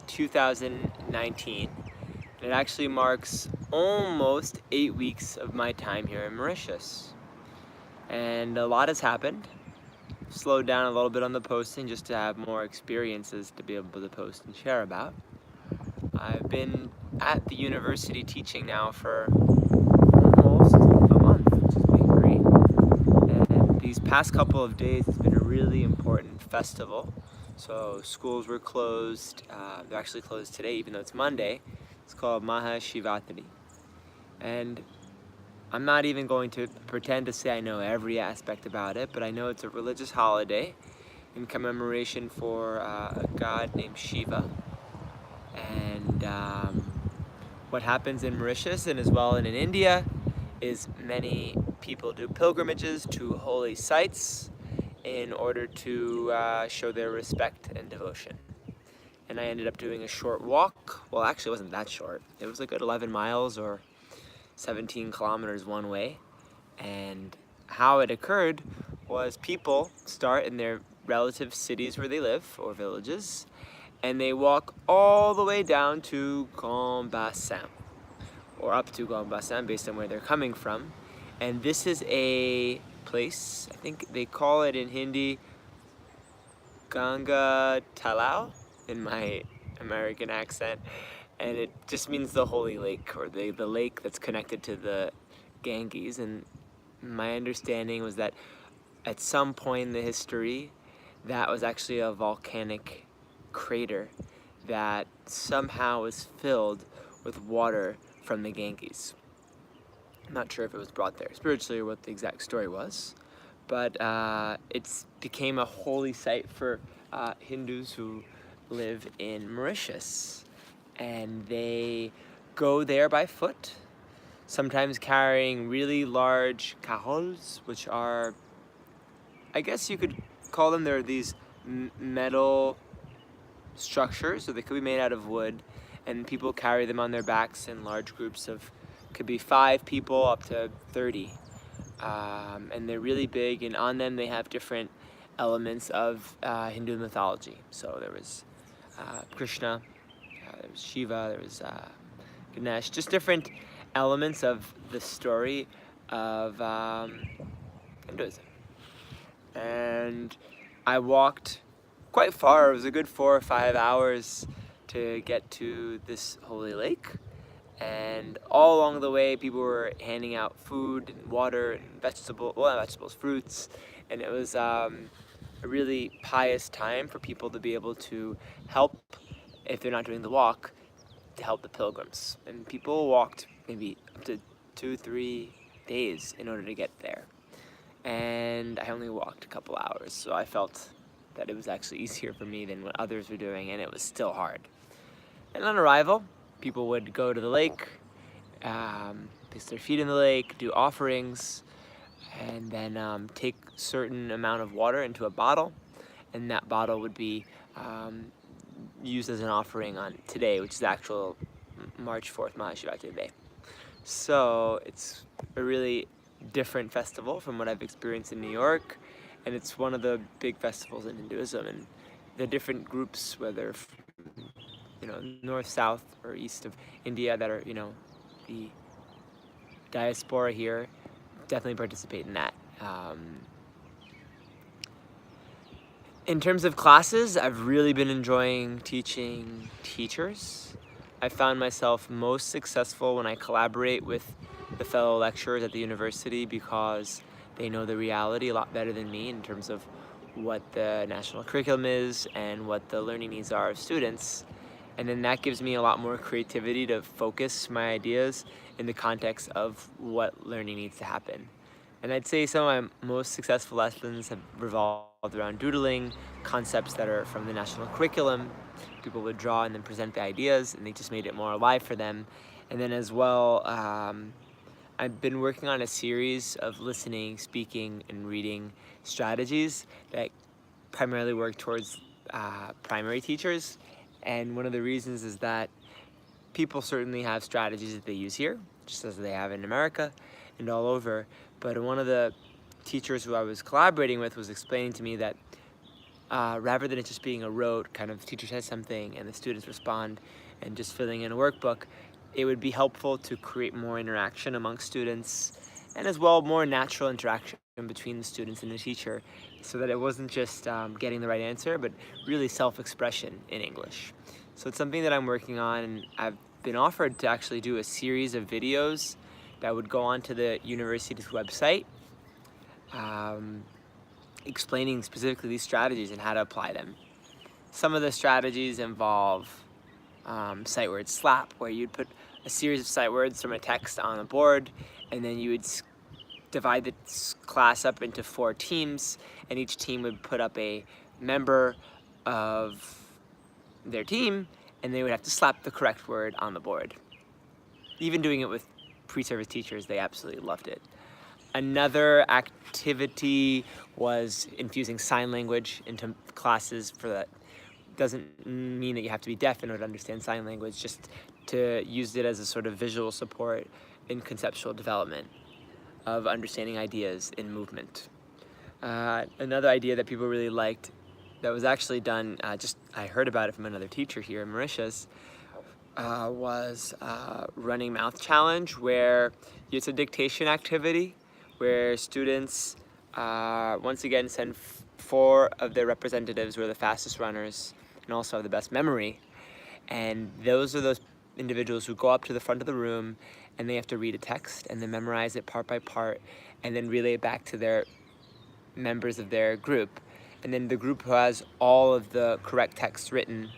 2019. It actually marks almost 8 weeks of my time here in Mauritius. And a lot has happened. Slowed down a little bit on the posting just to have more experiences to be able to post and share about. I've been at the university teaching now for almost a month, which has been great. And these past couple of days, it's been a really important festival. So schools were closed. They're actually closed today, even though it's Monday. It's called Maha Shivatri. And I'm not even going to pretend to say I know every aspect about it, but I know it's a religious holiday in commemoration for a god named Shiva. And what happens in Mauritius and as well in India is many people do pilgrimages to holy sites in order to show their respect and devotion. And I ended up doing a short walk. Well, actually it wasn't that short. It was like 11 miles or 17 kilometers one way. And how it occurred was people start in their relative cities where they live, or villages, and they walk all the way down to Grand Bassin, or up to Grand Bassin based on where they're coming from. And this is a place, I think they call it in Hindi Ganga Talao, in my American accent, and it just means the holy lake, or the lake that's connected to the Ganges. And my understanding was that at some point in the history, that was actually a volcanic crater that somehow was filled with water from the Ganges. I'm not sure if it was brought there spiritually or what the exact story was, but it became a holy site for Hindus who live in Mauritius. And they go there by foot, sometimes carrying really large cajols, which are, I guess you could call them, they're these metal structures, so they could be made out of wood, and people carry them on their backs in large groups of, could be 5 people up to 30. And they're really big, and on them they have different elements of Hindu mythology. So there was Krishna, there was Shiva, there was Ganesh, just different elements of the story of Hinduism. And I walked quite far. It was a good 4 or 5 hours to get to this holy lake. And all along the way, people were handing out food and water and vegetables, fruits. And it was a really pious time for people to be able to help, if they're not doing the walk, to help the pilgrims. And people walked maybe up to 2-3 days in order to get there. And I only walked a couple hours, so I felt that it was actually easier for me than what others were doing, and it was still hard. And on arrival, people would go to the lake, place their feet in the lake, do offerings, and then take a certain amount of water into a bottle, and that bottle would be used as an offering on today, which is the actual March 4th Mahashivratri Day. So it's a really different festival from what I've experienced in New York, and it's one of the big festivals in Hinduism. And the different groups, whether north, south, or east of India, that are the diaspora here, definitely participate in that. In terms of classes, I've really been enjoying teaching teachers. I found myself most successful when I collaborate with the fellow lecturers at the university, because they know the reality a lot better than me in terms of what the national curriculum is and what the learning needs are of students. And then that gives me a lot more creativity to focus my ideas in the context of what learning needs to happen. And I'd say some of my most successful lessons have revolved around doodling concepts that are from the national curriculum. People would draw and then present the ideas, and they just made it more alive for them. And then as well, I've been working on a series of listening, speaking, and reading strategies that primarily work towards primary teachers. And one of the reasons is that people certainly have strategies that they use here, just as they have in America and all over. But one of the teachers who I was collaborating with was explaining to me that rather than it just being a rote kind of teacher says something and the students respond and just filling in a workbook, it would be helpful to create more interaction among students and as well more natural interaction between the students and the teacher, so that it wasn't just getting the right answer, but really self-expression in English. So it's something that I'm working on, and I've been offered to actually do a series of videos that would go onto the university's website, explaining specifically these strategies and how to apply them. Some of the strategies involve sight word slap, where you'd put a series of sight words from a text on a board, and then you would divide the class up into 4 teams, and each team would put up a member of their team, and they would have to slap the correct word on the board. Even doing it with pre-service teachers, they absolutely loved it. Another activity was infusing sign language into classes. For that doesn't mean that you have to be deaf in order to understand sign language, just to use it as a sort of visual support in conceptual development of understanding ideas in movement. Another idea that people really liked that was actually done, I heard about it from another teacher here in Mauritius, was running mouth challenge, where it's a dictation activity where students once again send 4 of their representatives who are the fastest runners and also have the best memory, and those are those individuals who go up to the front of the room and they have to read a text and then memorize it part by part and then relay it back to their members of their group, and then the group who has all of the correct text written,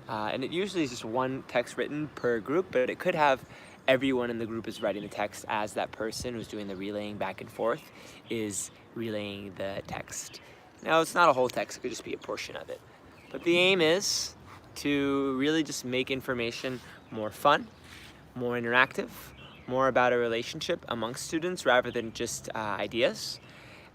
and it usually is just 1 text written per group, but it could have everyone in the group is writing the text as that person who's doing the relaying back and forth is relaying the text. Now, it's not a whole text, it could just be a portion of it. But the aim is to really just make information more fun, more interactive, more about a relationship amongst students rather than just ideas.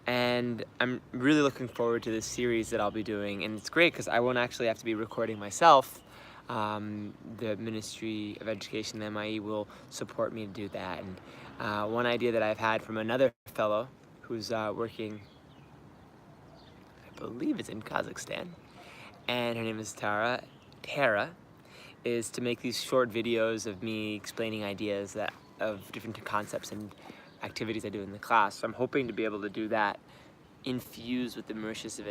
And I'm really looking forward to this series that I'll be doing, and it's great because I won't actually have to be recording myself. The Ministry of Education, the MIE, will support me to do that. And one idea that I've had from another fellow who's working, I believe it's in Kazakhstan, and her name is Tara, is to make these short videos of me explaining ideas of different concepts and activities I do in the class. So I'm hoping to be able to do that infused with the Mauritius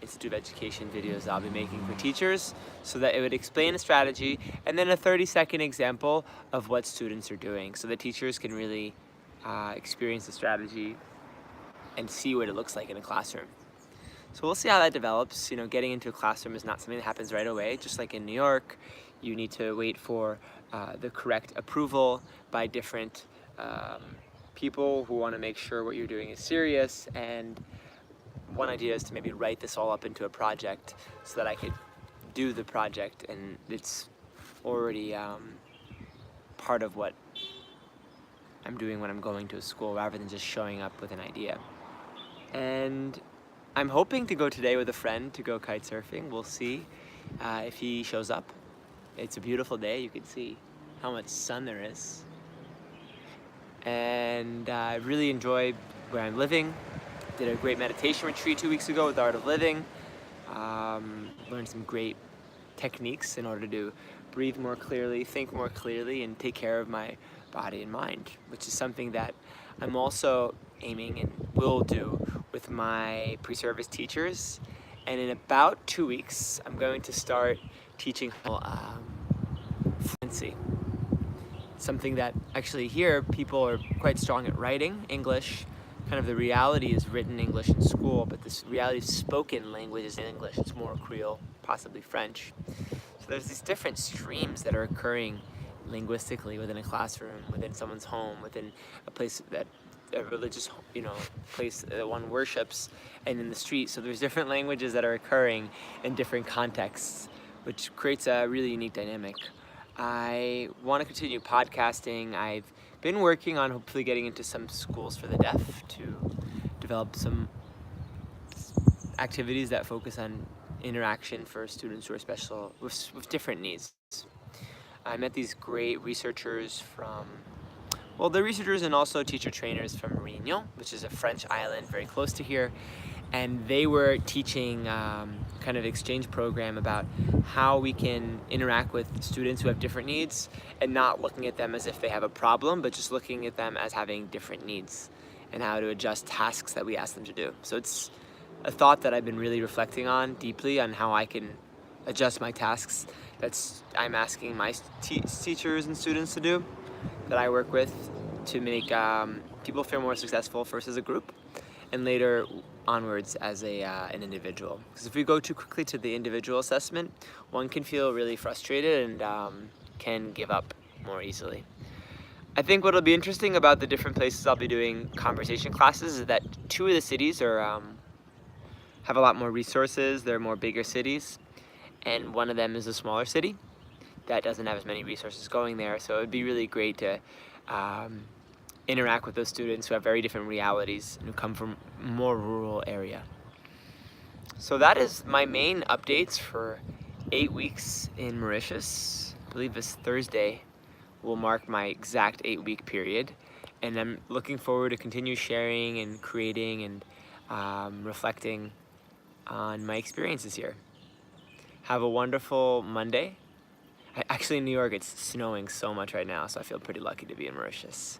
Institute of Education videos I'll be making for teachers, so that it would explain a strategy and then a 30-second example of what students are doing, so that teachers can really experience the strategy and see what it looks like in a classroom. So we'll see how that develops. You know, getting into a classroom is not something that happens right away. Just like in New York, you need to wait for the correct approval by different people who want to make sure what you're doing is serious. And one idea is to maybe write this all up into a project so that I could do the project and it's already part of what I'm doing when I'm going to a school, rather than just showing up with an idea. And I'm hoping to go today with a friend to go kite surfing. We'll see if he shows up. It's a beautiful day. You can see how much sun there is. And I really enjoy where I'm living. Did a great meditation retreat 2 weeks ago with the Art of Living. Learned some great techniques in order to breathe more clearly, think more clearly, and take care of my body and mind, which is something that I'm also aiming and will do with my pre-service teachers. And in about 2 weeks, I'm going to start teaching fluency. Something that actually here people are quite strong at writing English. Kind of the reality is written English in school, but this reality of spoken language is in English. It's more Creole, possibly French. So there's these different streams that are occurring linguistically within a classroom, within someone's home, within a place that a religious, place that one worships, and in the street. So there's different languages that are occurring in different contexts, which creates a really unique dynamic. I want to continue podcasting. I've been working on hopefully getting into some schools for the deaf to develop some activities that focus on interaction for students who are special with different needs. I met these great researchers from, they're researchers and also teacher trainers from Réunion, which is a French island very close to here. and they were teaching kind of exchange program about how we can interact with students who have different needs and not looking at them as if they have a problem, but just looking at them as having different needs and how to adjust tasks that we ask them to do. So it's a thought that I've been really reflecting on deeply on how I can adjust my tasks I'm asking my teachers and students to do, that I work with, to make people feel more successful first as a group and later onwards as an individual. Because if we go too quickly to the individual assessment, one can feel really frustrated and can give up more easily. I think what'll be interesting about the different places I'll be doing conversation classes is that 2 of the cities are have a lot more resources. They're more bigger cities, and one of them is a smaller city that doesn't have as many resources going there. So it would be really great to interact with those students who have very different realities and who come from a more rural area. So that is my main updates for 8 weeks in Mauritius. I believe this Thursday will mark my exact 8-week period, and I'm looking forward to continue sharing and creating and reflecting on my experiences here. Have a wonderful Monday. Actually, in New York, it's snowing so much right now, so I feel pretty lucky to be in Mauritius.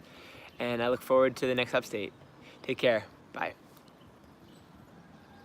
And I look forward to the next update. Take care. Bye.